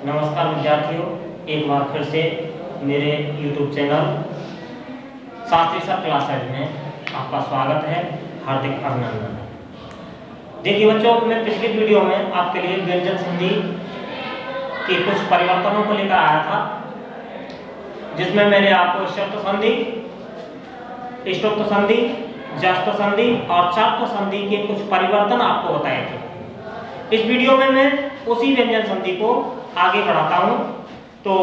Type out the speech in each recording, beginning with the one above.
नमस्कार विद्यार्थियों, एक बार फिर से मेरे YouTube channel Shastri sir classes में आपका स्वागत है। हार्दिक अभिनंदन। देखिए बच्चों, मैं पिछली वीडियो में आपके लिए व्यंजन संधि के कुछ परिवर्तनों को लेकर आया था, जिसमें मैंने आपको शब्द संधि, इष्टोक्त संधि, जस्त संधि और चार्थ संधि के कुछ परिवर्तन आपको बताए थे। इस वीडियो में मैं उसी व्यंजन संधि को आगे बढ़ाता हूं। तो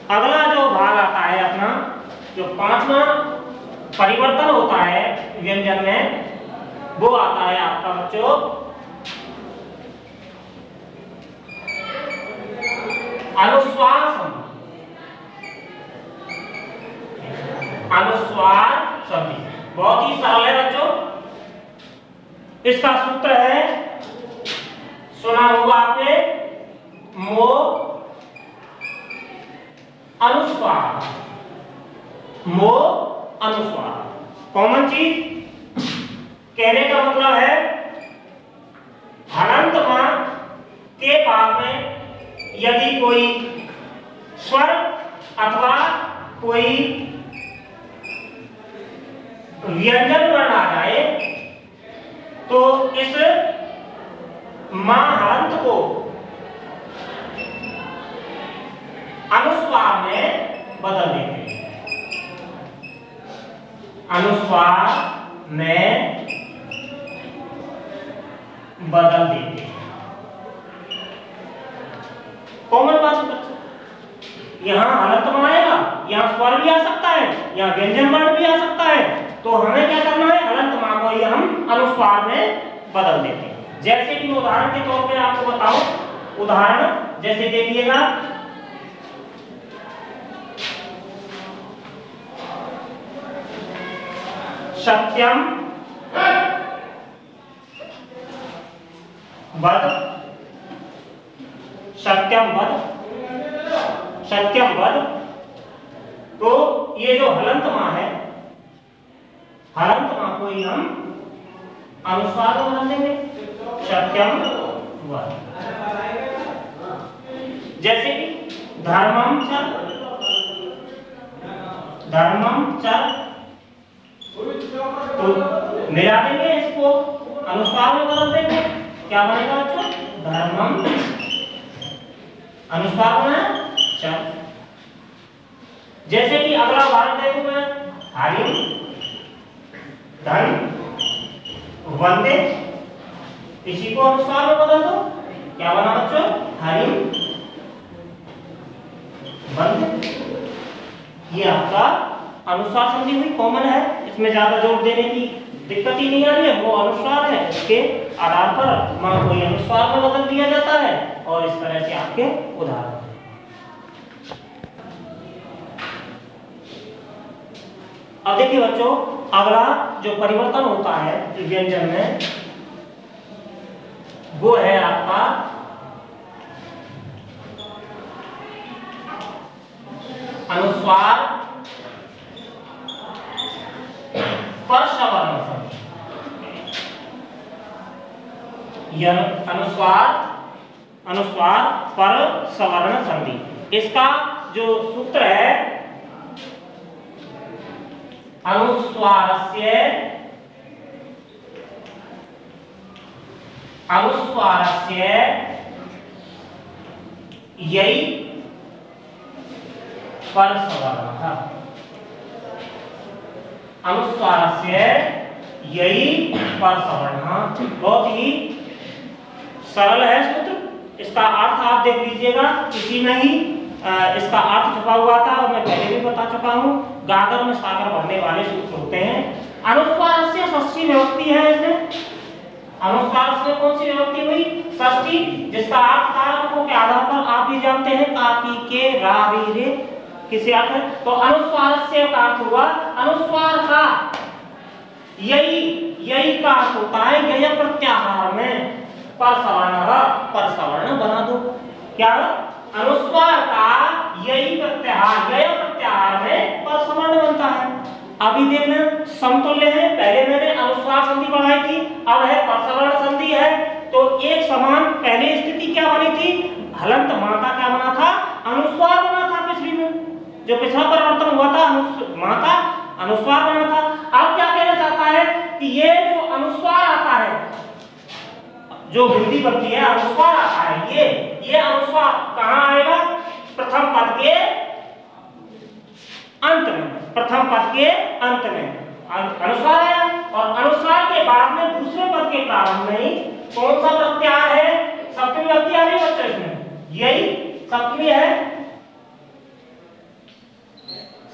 अगला जो भाग आता है अपना, जो पांचवा परिवर्तन होता है व्यंजन में, वो आता है आपका बच्चों अनुस्वार संधि। अनुस्वार संधि बहुत ही सरल है बच्चों। इसका सूत्र है, सुना होगा आपने, मो अनुस्वार। मो अनुस्वार कॉमन चीज कहने का मतलब है हलंत मां के बाद में यदि कोई स्वर अथवा कोई व्यंजन वर्ण आ जाए तो इस मां हलंत को अनुस्वार में बदल देते हैं। अनुस्वार में बदल देते हैं। कॉमन बात है बच्चों, यहां हलंत में आएगा, यहां स्वर भी आ सकता है, यहां व्यंजन वर्ण भी आ सकता है। तो हमें क्या करना है, हलंत मां को हम अनुस्वार में बदल देते हैं। जैसे कि उदाहरण के तौर पे आपको बताऊं, उदाहरण जैसे देखिएगा, सत्यम वद, सत्यम वद, सत्यम वद। तो ये जो हलंत मां है, हलंत मां को ही हम अनुस्वार में बदल देंगे, सत्यम वद। जैसे कि धर्मम च, धर्मम च, तो मिला देंगे, इसको अनुस्वार में बदल देंगे। क्या बनेगा बच्चों, धर्मम, अनुस्वार में च। जैसे कि अगला उदाहरण देखो मैं, हरिम धन वंदे, इसी को अनुस्वार में बदल दो। क्या बना बच्चों, हरिम वंदे। ये आपका अनुस्वार संधि हुई, कॉमन है, इसमें ज्यादा जोर देने की दिक्कत ही नहीं आ रही है। वो अनुस्वार है, इसके आधार पर मां को अनुस्वार में बदल दिया जाता है। और इस तरह से आपके उदाहरण हैं। अब देखिए बच्चों, अगला जो परिवर्तन होता है व्यंजन में, वो है आपका अनुस्वार पर सवर्ण संधि। यह अनुस्वार पर सवर्ण संधि। इसका जो सूत्र है, अनुस्वारस्य यई पर सवर्ण, अनुस्वारस्य यई पर सवर्ण। बहुत ही सरल है सूत्र। इसका अर्थ आप देख लीजिएगा, इसी में ही इसका अर्थ छुपा हुआ था और मैं पहले भी बता चुका हूं। गागर में सागर भरने वाले सूत्र होते हैं। अनुस्वारस्य षष्ठी विभक्ति है इसमें। अनुस्वार से कौन सी विभक्ति हुई, षष्ठी, जिसका अर्थ कारकों के आधार पर आप भी जानते हैं, का, की, के, रा, री, रे, किसे अर्थ है। तो अनुस्वार से का अर्थ हुआ अनुस्वार का यही का अर्थ होता है यय प्रत्याहार में पर सवर्ण बना दो। क्या, अनुस्वार का यही प्रत्याहार, यय प्रत्याहार में पर सवर्ण बनता है। अभी देखना समतुल्य है, पहले मैंने अनुस्वार संधि पढ़ाई थी, अब है परसवर्ण संधि है। तो एक समान पहली स्थिति क्या बनी थी, हलंत मां का क्या बना था, अनुस्वार बना था। पिछली में जो पिछला परिवर्तन हुआ था मां का अनुस्वार बना था। अब क्या कहना चाहता है कि ये जो अनुस्वार आता है, जो हिंदी बनती है अनुस्वार आता है, ये अनुस्वार कहां आएगा, प्रथम पद के अंत में। प्रथम पद के अंत में अनुस्वार आया और अनुस्वार के बाद में दूसरे पद के प्रारंभ में कौन सा प्रत्याहार है, सप्तमी विभक्ति आ रही बच्चों इसमें, यही सप्तमी है,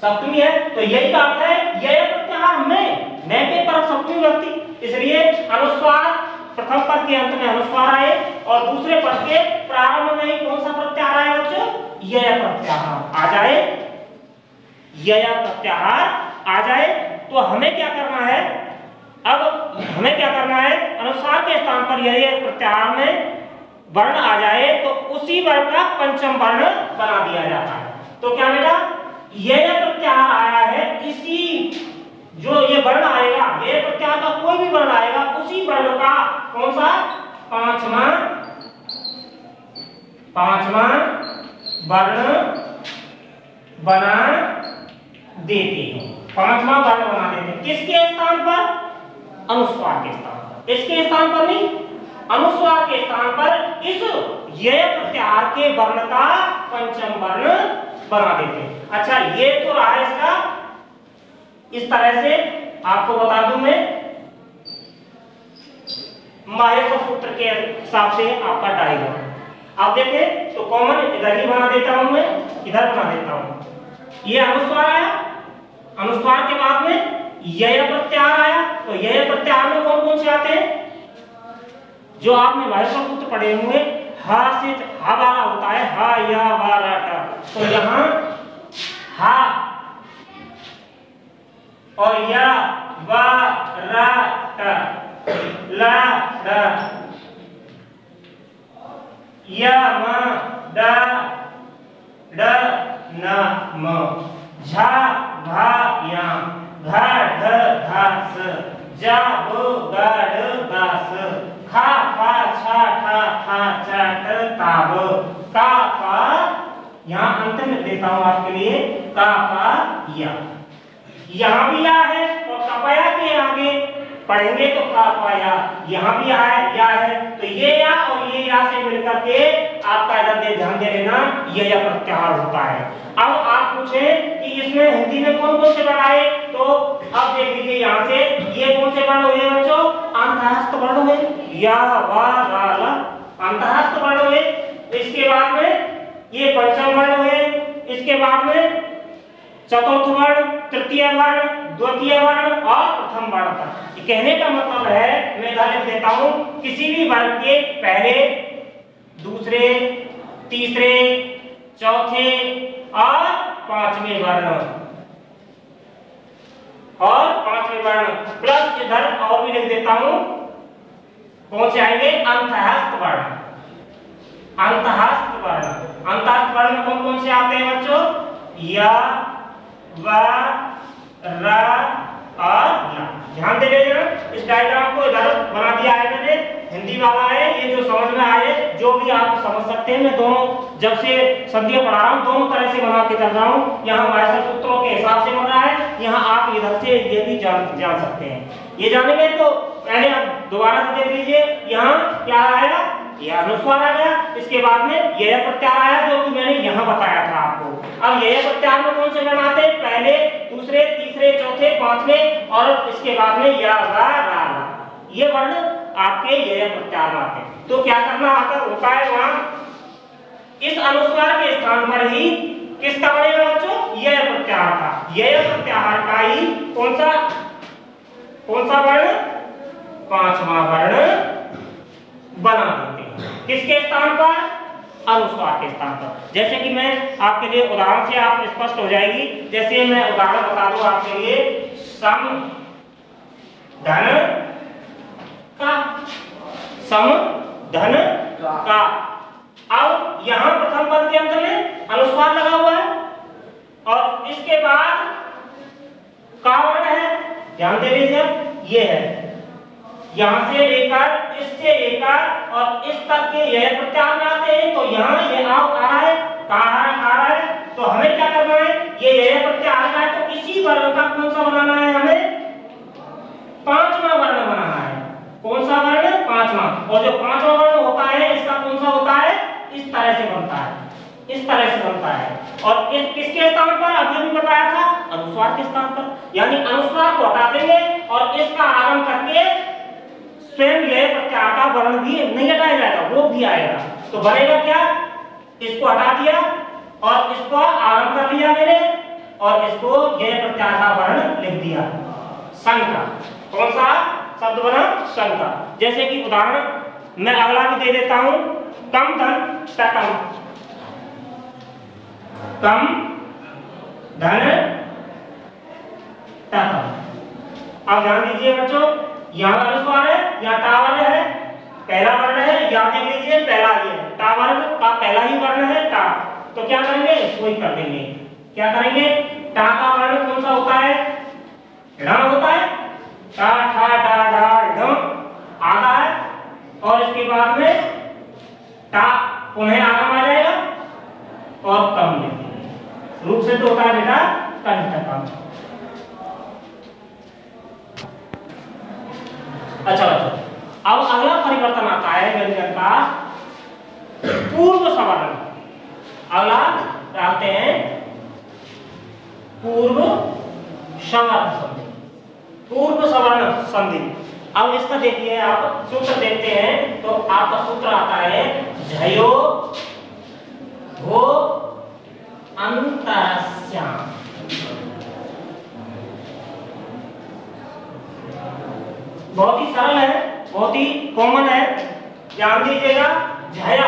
सप्तमी है, तो यही का अर्थ है यह प्रत्याहार में के पर सप्तमी विभक्ति, इसलिए अनुस्वार प्रथम पद के अंत में अनुस्वार आए और दूसरे पद के प्रारंभ में कौन सा प्रत्याहार आए बच्चों, यह प्रत्याहार आ जाए, यह प्रत्याहार आ जाए। तो हमें क्या करना है, अब हमें क्या करना है, अनुस्वार के स्थान पर यह प्रत्याहार में वर्ण आ जाए तो उसी वर्ण का पंचम वर्ण बना दिया जाता है। तो क्या बेटा, यह प्रत्याहार आया है, इसी जो ये वर्ण आएगा, ये प्रत्याहार का कोई भी वर्ण आएगा, उसी वर्ण का कौन सा पांचवा वर्ण बना देते हैं, पांचवा वर्ण बना देते हैं। किसके स्थान पर, अनुस्वार के स्थान पर, इसके स्थान पर नहीं, अनुस्वार के स्थान पर इस यह प्रत्याहार के वर्ण का पंचम वर्ण बना देते हैं। अच्छा, ये तो रहा इसका, इस तरह से आपको बता दूं मैं, माहेश्वर सूत्र के हिसाब से आपका डायग्राम। आप देखें तो कॉमन इधर ही बना देता हूं मैं, इधर बना देता हूं। ये अनुस्वार आया, अनुस्वार के बाद में यह प्रत्याहार आया, तो यह प्रत्याहार में कौन कौन से आते हैं, जो आपने माहेश्वर सूत्र पढ़े हुए, हा से हा वाला होता है, हा या वा रा टा, तो यहां हा और या वा रा टा, ला रा, या मा डा ड न म, झा भा या, घा ढ धा स, जा ब गा ड गा स, खा फा छा ठा था चा ट ता ब, का फा, यहां अंत में देता हूं आपके लिए, का फा या, यहां भी या है और कपाया के आगे पढ़ेंगे तो का पाया, यहां भी या है, तो ये या और ये या से मिलकर के आपका इधर ध्यान दे लेना, ये या प्रत्याहार होता है। अब आप पूछें कि इसमें हिंदी में कौन कौन से वर्ण आए, तो अब देख लीजिए यहां से ये कौन से वर्ण हुए बच्चों, अंतःस्थ वर्ण हुए, या वा रा ला, अंतःस्थ वर्ण हुए। इसके बाद में ये पंचम वर्ण हुए, इसके बाद में चतुर्थ वर्ण, तृतीय वर्ण, द्वितीय वर्ण और प्रथम वर्ण तक। कहने का मतलब है, मैं इधर लिख देता हूं, किसी भी वर्ण के पहले, दूसरे, तीसरे, चौथे और पांचवें वर्ण, और पांचवें वर्ण प्लस इधर और भी लिख देता हूं, कौन से आएंगे, अंतःस्थ वर्ण, अंतःस्थ वर्ण। अंतःस्थ वर्ण में कौन कौन से आते हैं बच्चों, या वा रा और ला। ध्यान दे लीजिएगा, इस डायग्राम को इधर बना दिया है मैंने, हिंदी वाला है, ये जो समझ में आए, जो भी आप समझ सकते हैं, मैं दोनों जब से संधियां पढ़ा रहा हूं दोनों तरह से बना के चल रहा हूं। यहाँ माहेश्वर सूत्रों के हिसाब से बन रहा है, यहाँ आप इधर से ये भी जान सकते हैं। ये जानेंगे तो पहले आप दोबारा से देख लीजिए, यहाँ क्या आया, यह अनुस्वार आ गया, इसके बाद में यह प्रत्याहार आया जो कि मैंने यहाँ बताया था आपको। अब यह प्रत्याहार में कौन से वर्ण आते हैं, पहले, दूसरे, तीसरे, चौथे, पांचवें और इसके बाद में या वा रा ला, ये वर्ण आपके यह प्रत्याहार में आते हैं। तो क्या करना होता है वहां, इस अनुस्वार के स्थान पर ही किसका बनेगा बच्चों, यह प्रत्याहार का, यह प्रत्याहार का ही कौन सा वर्ण, पांचवा वर्ण बना देते हैं। किसके स्थान पर, अनुस्वार के स्थान पर। जैसे कि मैं आपके लिए उदाहरण से आप स्पष्ट हो जाएगी, जैसे मैं उदाहरण बता दूं आपके लिए, सम धन का, सम धन का। अब यहां प्रथम पद के अंत में अनुस्वार लगा हुआ है और इसके बाद का वर्ण है, ध्यान दे लीजिए, ये है, यहां से लेकर, इससे लेकर और इस तक के यह प्रत्याहार में आते हैं, तो यहां ये आ रहा है, कहाँ आ रहा है, तो हमें क्या करना है, ये प्रत्यय आ रहा है तो इसी वर्ण का कौन सा बनाना है, हमें पांचवा वर्ण बनाना है। कौन सा वर्ण, पांचवा। और जो पांचवा वर्ण होता है इसका कौन सा होता है, इस तरह से बनता है, इस तरह से बनता है। और इस किसके स्थान पर, अभी भी बताया था, अनुस्वार के स्थान पर, यानी अनुस्वार को हटा देंगे और इसका आगम करके स्वयं ये प्रत्यय का वर्ण भी नहीं हटाया जाएगा, वो भी आएगा। तो बनेगा क्या, इसको हटा दिया और इसको आगम कर लिया मैंने और इसको ये प्रत्यय का वर्ण लिख दिया, शंका। कौन सा शब्द बना, शंका। जैसे कि उदाहरण मैं अगला भी दे देता हूं, कम धन टकम, कम धन टकम। अब ध्यान दीजिए बच्चों, यहाँ अनुस्वार है, यहाँ टा वर्ण है, पहला वर्ण है, यहाँ देख लीजिए पहला ये टा वर्ण का पहला ही वर्ण है टा। तो क्या करेंगे, इसको ही कर देंगे। क्या करेंगे, टा का वर्ण कौन सा होता है, ढ होता है, टा ठा डा डा ढ आधा है, और इसके बाद में टा पुनः आगम आ जाएगा और कम लिखेंगे। रूप से तो होता है बेटा कंठकम। अच्छा बच्चों, अब अगला परिवर्तन आता है व्यंजन का पूर्व सवर्ण। अगला डालते हैं पूर्व सवर्ण संधि, पूर्व सवर्ण संधि। अब इसका देखिए आप सूत्र देखते हैं तो आपका सूत्र आता है झयो भो अंतरस्याम। बहुत ही सरल है, बहुत ही कॉमन है, ध्यान दीजिएगा। झया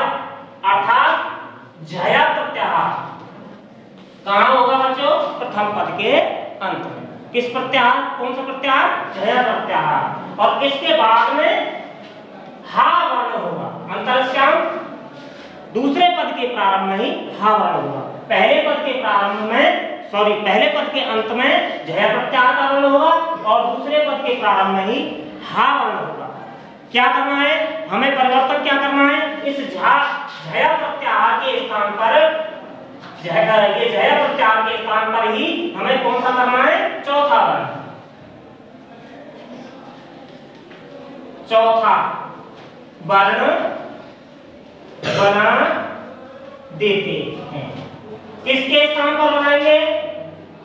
अर्थात झया प्रत्याहार कहाँ होगा बच्चों, प्रथम पद के अंत में। किस प्रत्याहार, कौन सा प्रत्याहार, झया प्रत्याहार। और इसके बाद में हा वर्ण होगा, अंतरस्याम दूसरे पद के प्रारंभ में ही हा वर्ण होगा। पहले पद के प्रारंभ में पहले पद के अंत में झया प्रत्याहार का वर्ण होगा और दूसरे पद के प्रारंभ में ही हा वर्ण होगा। क्या करना है, हमें परिवर्तन क्या करना है, इस झया प्रत्याहार के स्थान पर, ये झया प्रत्याहार के स्थान पर ही हमें कौन सा करना है, चौथा वर्ण, चौथा वर्ण बना देते हैं। किसके स्थान पर बनाएंगे,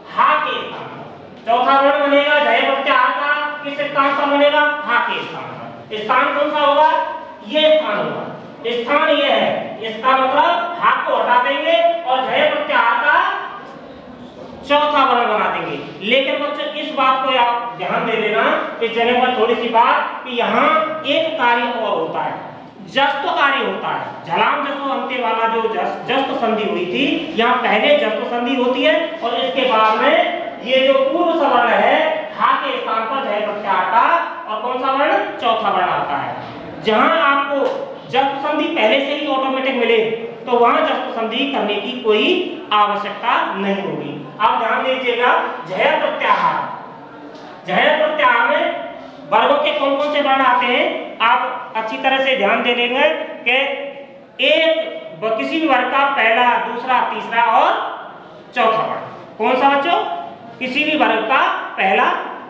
हा के स्थान पर। चौथा वर्ण बनेगा झया प्रत्याहार का, किस स्थान पर बनेगा, हा के स्थान पर। स्थान कौन सा होगा, ये स्थान होगा, स्थान ये है, इसका मतलब हा को हटा देंगे और झया प्रत्याहार का चौथा वर्ण बना देंगे। लेकिन बच्चों इस बात को आप ध्यान दे देना, इस जगह पर थोड़ी सी बात कि यहाँ एक कार्य और होता है, जस्त कार्य होता है। झलाम जसो अंत्य वाला जो जस्त संधि हुई थी, यहाँ पहले जस्त संधि होती है और इसके बाद में ये जो पूर्व सवर्ण है हा के स्थान पर झया प्रत्याहार का और कौन सा वर्ण, चौथा वर्ण आता है। जहां आपको जस्त संधि पहले से ही ऑटोमेटिक मिले तो वहां जस्त संधि करने की कोई आवश्यकता नहीं होगी। आप ध्यान दीजिएगा, झया प्रत्याहार, झया प्रत्याहार में वर्गों के कौन कौन से वर्ण आते हैं, आप अच्छी तरह से ध्यान दे लेंगे कि एक किसी भी वर्ग का पहला, दूसरा, तीसरा और चौथा वर्ण। कौन सा बच्चों, किसी भी वर्ग का पहला,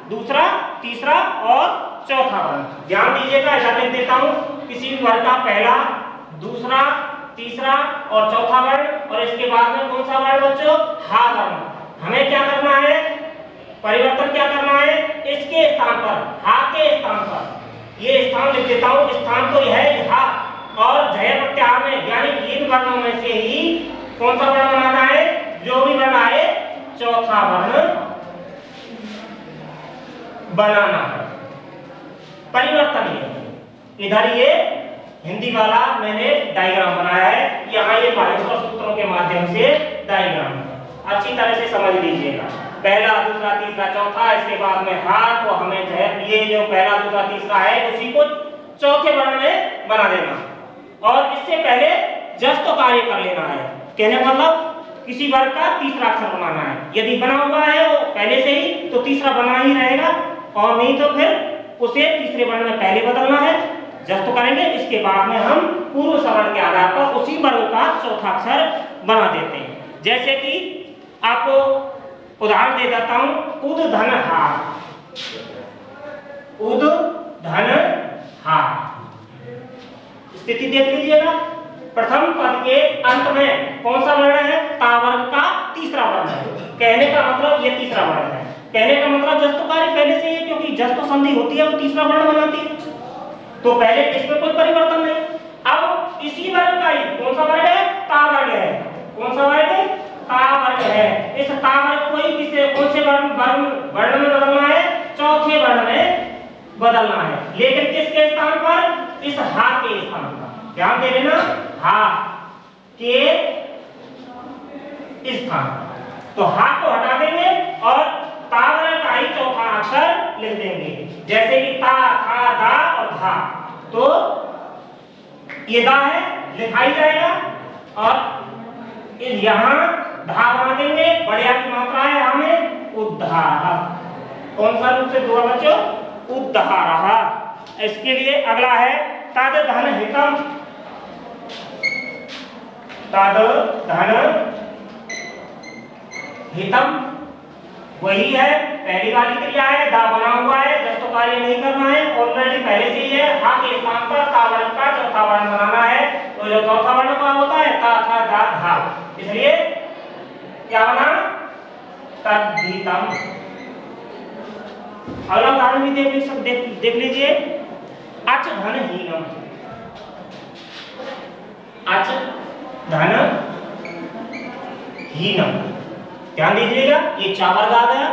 दूसरा, तीसरा और चौथा वर्ण। ध्यान दीजिएगा, ऐसा लिख देता हूं, किसी भी वर्ग का पहला, दूसरा, तीसरा और चौथा वर्ण। और इसके बाद में कौन सा वर्ण बच्चों, हा वर्ण। हमें क्या करना है, परिवर्तन क्या करना है, इसके स्थान पर, हा के स्थान पर ये स्थान लिख देता हूं। स्थान तो यह है हा और झया प्रत्याहार में, यानी इन वर्णों में से ही कौन सा वर्ण बनाना है, जो भी वर्ण आए चौथा वर्ण बनाना है। परिवर्तन ये इधर ये हिंदी वाला मैंने डायग्राम बनाया है, यहाँ ये माहेश्वर सूत्रों के माध्यम से डायग्राम है, अच्छी तरह से समझ लीजिएगा। पहला, दूसरा, तीसरा, चौथा, इसके बाद में हा को हमें ये जो पहला, दूसरा, तीसरा है उसी को चौथे वर्ण में बना देना और इससे पहले जस्त कार्य कर लेना है। कहने का मतलब किसी वर्ग का तीसरा अक्षर बनाना है, यदि बना हुआ है वो पहले से ही तो तीसरा बना ही रहेगा और नहीं तो फिर उसे तीसरे वर्ण में पहले बदलना है, जस्त करेंगे। इसके बाद में हम पूर्व सवर्ण के आधार पर उसी वर्ग का चौथा अक्षर बना देते हैं। जैसे कि आपको उदाहरण दे देता हूं, उद धन हा, उद धन हा। स्थिति देख लीजिएगा, प्रथम पद के अंत में कौन सा वर्ण है? ता वर्ग का तीसरा वर्ण है। कहने का मतलब ये तीसरा वर्ण है। कहने का मतलब जस्तुकारी पहले से ही है, क्योंकि जस्तु संधि होती है वो तीसरा वर्ण बनाती है, तो पहले इसमें कोई परिवर्तन नहीं। अब इसी वर्ग का ही कौन सा वर्ग है? ता वर्ग है। कौन सा वर्ग है? ता वर्ग है। इस ता वर्ग को ही किसे कौन से वर्ण में बदलना है? चौथे वर्ण में बदलना है, लेकिन किसके स्थान पर? इस हा के स्थान पर। ध्यान दे लेना, हा के स्थान पर। तो हा को हटा देंगे और ता वर्ग का ही चौथा अक्षर लिख देंगे। जैसे कि ता, था, दा और धा, तो ये दा है, लिखाई जाएगा, और यहां धा बना देंगे। बढ़िया की मात्रा है हमें उद्धार। कौन सा रूप से हुआ बच्चों? उद्धार। इसके लिए अगला है तद धन हितम। तद धन हितम वही है, पहली वाली क्रिया है, दा बना हुआ है, जस्तो कार्य नहीं करना है, ऑलरेडी पहले से ही है। हा के स्थान पर ता वर्ण का चौथा वर्ण बनाना है, तो जो चौथा वर्ण का होता है ता, था, दा, धा, इसलिए क्या बना? तद्धितम। अगला उदाहरण भी देख लीजिए, अच धन हीनम। अच धन हीनम, ध्यान दीजिएगा, ये चा वर्ग आ गया।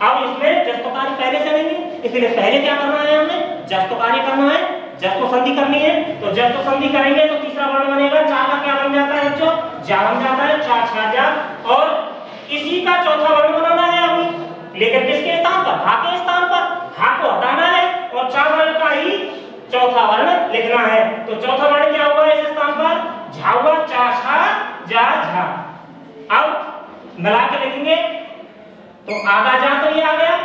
अब इसमें जस्तुकारी पहले से नहीं है, इसलिए पहले क्या करना है? हमें जस्तुकारी करना है, जस्तु संधि करनी है। तो जस्तु संधि करेंगे तो तीसरा वर्ण बनेगा, चा का क्या बन जाता है बच्चों? जा बन जाता है, चा, छा, जा, और इसी का चौथा वर्ण बनाना है हमें, लेकिन किसके स्थान पर? हा के स्थान पर। हा को हटाना है और चा वर्ण का ही चौथा वर्ण लिखना है। तो चौथा वर्ण क्या हुआ इस स्थान पर? झा हुआ, चा, छा, जा, झा। अब मिला के लिखेंगे तो आधा जा तो ये आ गया,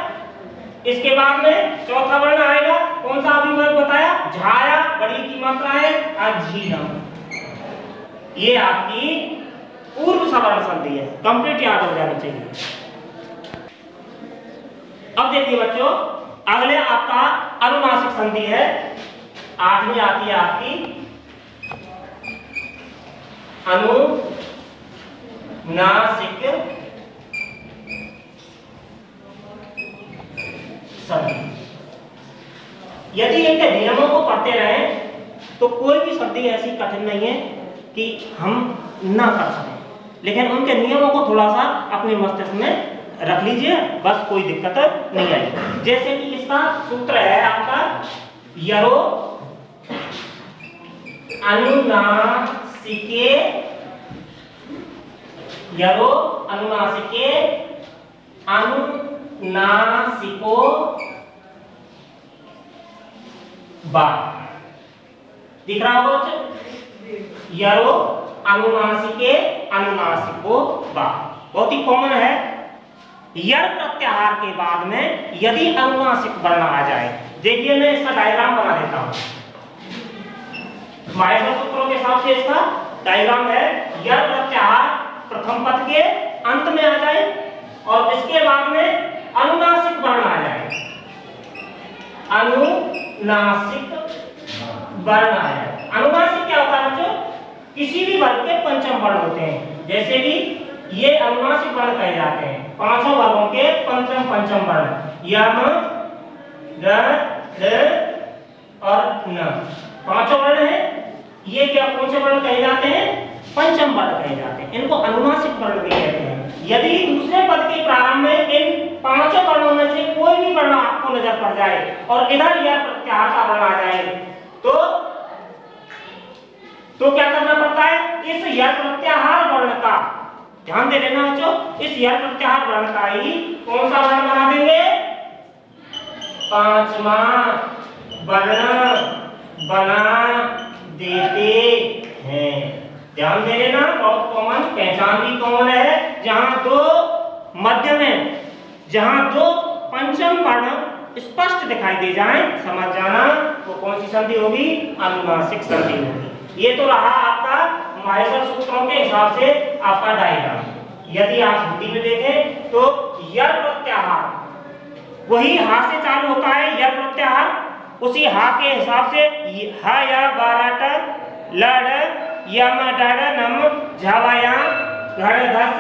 इसके बाद में चौथा वर्ण आएगा, कौन सा अभी मैंने बताया? झाया, बड़ी की मात्रा है अझीनम। ये आपकी पूर्व सवर्ण संधि है, कंप्लीट याद हो जानी चाहिए। अब देखिए बच्चों, अगले आपका अनुनासिक संधि है, आठवीं आती है आपकी अनुनासिक संधि। यदि इनके नियमों को पढ़ते रहें तो कोई भी संधि ऐसी कठिन नहीं है कि हम ना कर सकें, लेकिन उनके नियमों को थोड़ा सा अपने मस्तिष्क में रख लीजिए, बस कोई दिक्कत नहीं आएगी। जैसे कि इसका सूत्र है आपका यरो अनुनासिके, यरो अनुनासिके अनुनासिको बा। दिख रहा होगा बच्चों? यरो अनुनासिके अनुनासिको बा बहुत ही कॉमन है। यर प्रत्याहार के बाद में यदि अनुनासिक वर्ण आ जाए, देखिए मैं इसका डायग्राम बना देता हूं। माइक्रो सूत्रों के हिसाब से इसका डायग्राम है, यर प्रत्याहार प्रथम पद के अंत में आ जाए और इसके बाद में अनुनासिक वर्ण आ जाए, अनुनासिक वर्ण आ जाए। अनुनासिक क्या होता है बच्चों? किसी भी वर्ग के पंचम वर्ण होते हैं, जैसे कि ये अनुनासिक वर्ण कहे जाते हैं, पांचों वर्गों के पंचम वर्ण, यम, र, और न, पांचों वर्ण हैं। ये क्या कौन से वर्ण कहे जाते हैं? पंचम वर्ण कहे जाते हैं, इनको अनुनासिक वर्ण भी कहते हैं। यदि दूसरे पद के प्रारंभ में इन पांचों वर्णों में से कोई भी वर्ण आपको नजर पड़ जाए और इधर यह प्रत्याहार का वर्ण आ जाए तो क्या करना पड़ता है? इस यह प्रत्याहार वर्ण का, ध्यान दे लेना बच्चों, इस यह प्रत्याहार वर्ण का ही कौन सा वर्ण बना देंगे? पांचवा वर्ण बना देते हैं। ध्यान दे लेना, बहुत कॉमन, पहचान भी कॉमन है। जहां दो मध्य में, जहां दो पंचम वर्ण स्पष्ट दिखाई दे जाएं, समझ जाना वो कौन सी संधि होगी? अनुनासिक संधि होगी। ये तो रहा आपका माहेश्वर सूत्रों हिसाब से आपका डायग्राम। यदि आप हिंदी में देखें तो यर प्रत्याहार वही हा से चालू होता है, यर प्रत्याहार उसी हा के हिसाब से ह या बाराट लड़ यम डड़ नम झवाया घड़ दस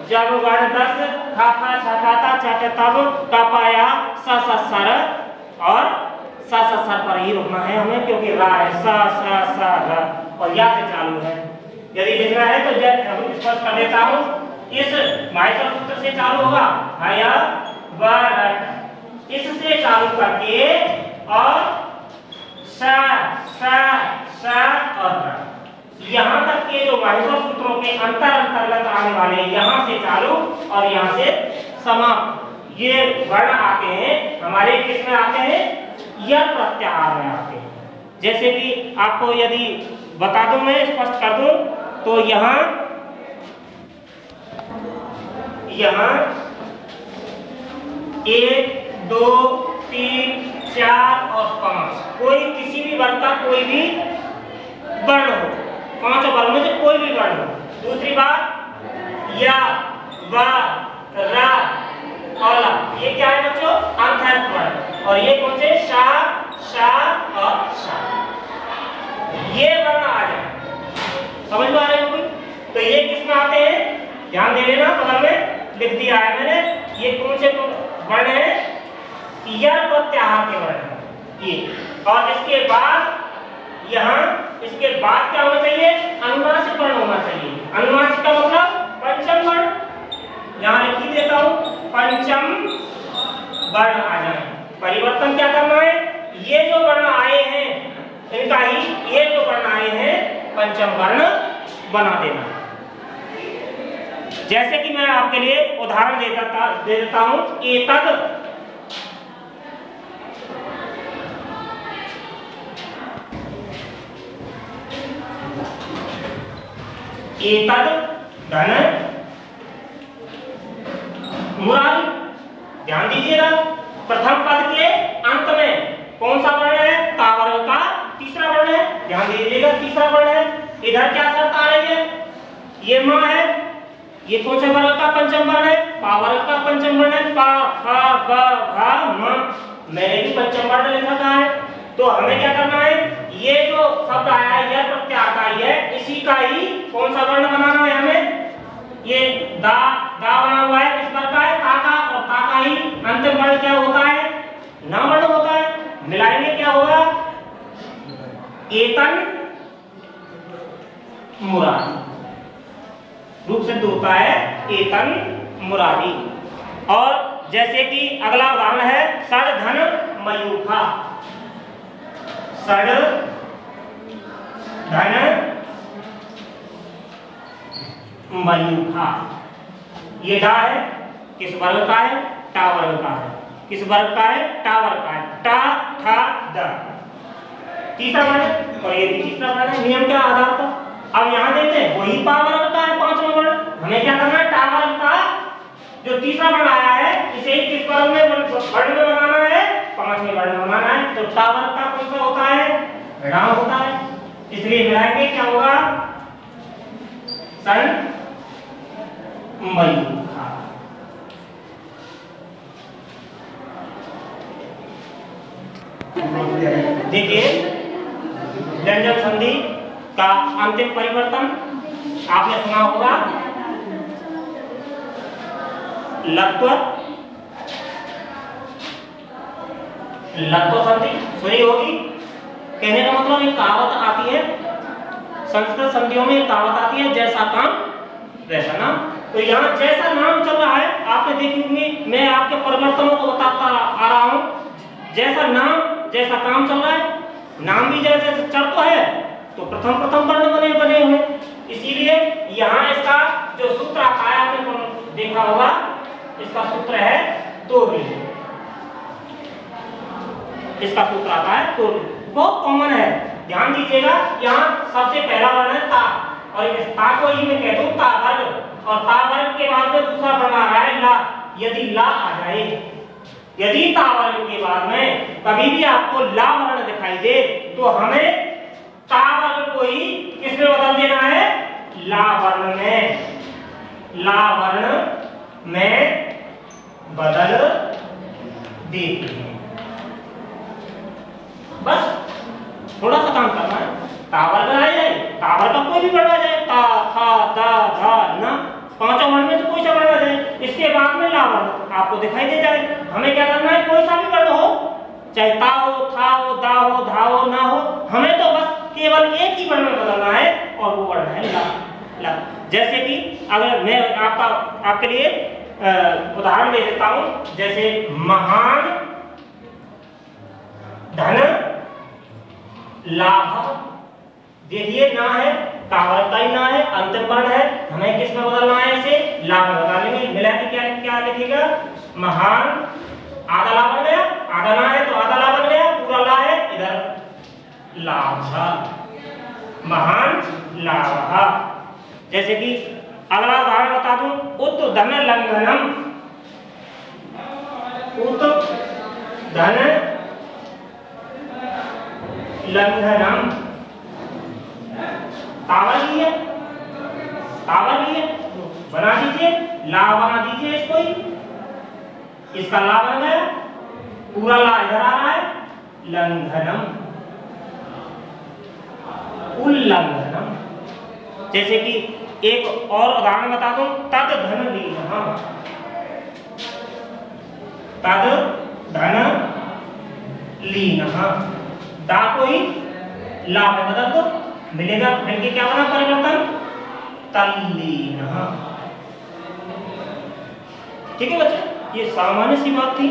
जब गढ़ दस खाखा छठाता चट तब कपाया स सर और स सर पर ही रुकना है हमें, क्योंकि रा है स र और या से चालू है। यदि लिखना है तो जब स्पष्ट कर देता हूँ, इस माइक्रो सूत्र से चालू होगा हया बरट, इससे चालू करके और स और यहाँ तक के जो माइक्रो सूत्रों के अंतर्गत आने वाले यहाँ से चालू और यहाँ से समाप्त ये वर्ण आते हैं हमारे किस में आते हैं, यर प्रत्याहार में आते हैं। जैसे कि आपको यदि बता दूं, मैं स्पष्ट कर दूं तो यहाँ 1 2 3 4 और 5 कोई किसी भी वर्ग का कोई भी वर्ण हो, 5 वर्ग में से कोई भी वर्ण हो। दूसरी बात या व रा और ला, ये क्या है बच्चों, अंतःस्थ वर्ण। और ये कौन से, शा शा और शा, ये वर्ण आ जाए। समझ में आ रहे होंगे? तो ये किस में आते हैं, ध्यान दे लेना, बगल में लिख दिया है मैंने। ये कौन से वर्ण है, यर प्रत्याहार के वर्ण ये। और इसके बाद यहाँ इसके बाद क्या होना चाहिए, अनुनासिक वर्ण होना चाहिए। अनुनासिक का मतलब पंचम वर्ण, यहाँ लिख ही देता हूँ, पंचम वर्ण आ जाए। परिवर्तन क्या करना है, ये जो वर्ण आए हैं इनका ही ये जो वर्ण आए हैं पंचम वर्ण बना देना। जैसे कि मैं आपके लिए उदाहरण दे देता हूं, एतद धन मुरारी। ध्यान दीजिएगा, प्रथम पद के अंत में कौन सा वर्ण है, ता वर्ग का तीसरा वर्ण है। ध्यान दीजिएगा, तीसरा वर्ण है। इधर क्या शर्त आ रही है, ये मां है, ये कौन से वर्ग का पंचम वर्ण है, पा वर्ग का पंचम वर्ण है। पा फा ब भा म, मैंने भी पंचम वर्ण लिखा था है। तो हमें क्या करना है, ये जो शब्द आया है यह प्रत्याहार का ही है, इसी का ही कौन सा वर्ण बनाना है हमें, ये दा बना हुआ है, किस वर्ग का है, ता का। और ता का ही अंतिम वर्ण क्या होता है, न वर्ण होता है। मिलाएंगे क्या होगा, एतन मुरारी रूप सिद्ध होता है, एतन मुरारी। और जैसे कि अगला उदाहरण है, सड़ धन मयूखा। सड़ धन मयूखा, ये डा है, किस वर्ग का है, टा वर्ग का है। किस वर्ग का है, टा वर्ग का है। टा ठा द, तीसरा वर्ण, और ये तीसरा वर्ण है। नियम क्या आधार पर, अब यहाँ देखते हैं वही पा वर्ग का है पांचवा वर्ण। हमें क्या करना है, टा वर्ग का जो तीसरा वर्ण आया है इसे ही किस वर्ग में वर्ण में बनाना है, पांचवें वर्ण में बनाना है। तो टा वर्ग का कौन सा होता है, ऋणाम होता है। इसलिए मिलाएंगे क्या होगा, सन मयूखा। देखिए व्यंजन संधि का अंतिम परिवर्तन आपने सुना होगा, लत्व संधि सुनी होगी। कहने का मतलब एक कहावत आती है, संस्कृत संधियों में एक कहावत आती है, जैसा काम वैसा नाम। तो यहाँ जैसा नाम चल रहा है आपने देखी होंगी, मैं आपके परिवर्तनों को बताता आ रहा हूँ। जैसा नाम जैसा काम चल रहा है, नाम भी जैसे चल तो है, तो प्रथम वर्ण बने हुए। इसीलिए यहाँ इसका जो सूत्र आता है आपने देखा होगा, इसका सूत्र है तोरी। इसका सूत्र आता है तोरी, बहुत कॉमन है। ध्यान दीजिएगा, यहाँ सबसे पहला वर्ण है ता, और इस ता को ही मैं कह दूं ता वर्ग, और ता वर्ग के बाद में दूसरा वर्ण आ रहा है ला। यदि ला आ जाए, यदि ता वर्ग के बाद में कभी भी आपको ला वर्ण दिखाई दे, तो हमें ता वर्ग को ही किसमें बदल देना है, ला वर्ण में बदल देते हैं। बस थोड़ा सा काम करना है, टावर का आ जाए, टावर का कोई भी वर्ण आ जाए, ता था दा धा ना, पांचों वर्ण में से कोई सा वर्ण आ जाए, इसके बाद में ला वर्ण आपको दिखाई दे जाए। हमें क्या करना है, कोई सा भी वर्ण हो, चाहे ता हो, था हो, दा हो, धा हो, ना हो, हमें तो बस केवल एक ही वर्ण में बदलना है और वो वर्ण है ला। ला जैसे कि अगर मैं आपके लिए उदाहरण दे देता हूं, जैसे महान धन लाभ, देखिए ना है, टावर का ही ना है, अंतिम वर्ण है, हमें किस में बदलना है, इसे ला में बदलेंगे। मिला के क्या क्या लिखेगा, महान, आधा ला बन गया, आधा ना है तो आधा ला बन गया, पूरा ला है, इधर लाभ, महान लाभ। जैसे कि अगला उदाहरण बता दूं, उत धन लंघनम, उत धन लंघनम, टावर लिए बना दीजिए, ला बना दीजिए इसको ही, इसका ला बन गया, पूरा ला इधर आ रहा है, लंघनम, उल्लंघनम। जैसे कि एक और उदाहरण बता दूं, तद धन लीनः, तद धन लीनः, दा को ही ला में बदल दो, मिलेगा, मिलके क्या बना परिवर्तन, तल्लीनः। ठीक है बच्चे, ये सामान्य सी बात थी,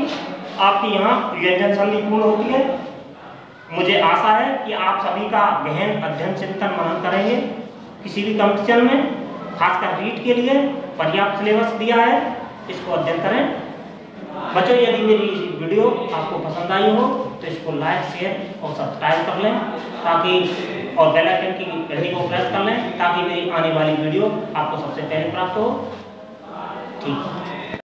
आपकी यहाँ व्यंजन संधि पूर्ण होती है। मुझे आशा है कि आप सभी का गहन अध्ययन चिंतन मनन करेंगे। किसी भी कंपटीशन में खासकर रीट के लिए पर्याप्त सिलेबस दिया है, इसको अध्ययन करें। बच्चों, यदि मेरी वीडियो आपको पसंद आई हो तो इसको लाइक, शेयर और सब्सक्राइब कर लें, ताकि और बेल आइकन की घंटी को प्रेस कर लें, ताकि मेरी आने वाली वीडियो आपको सबसे पहले प्राप्त हो। ठीक है।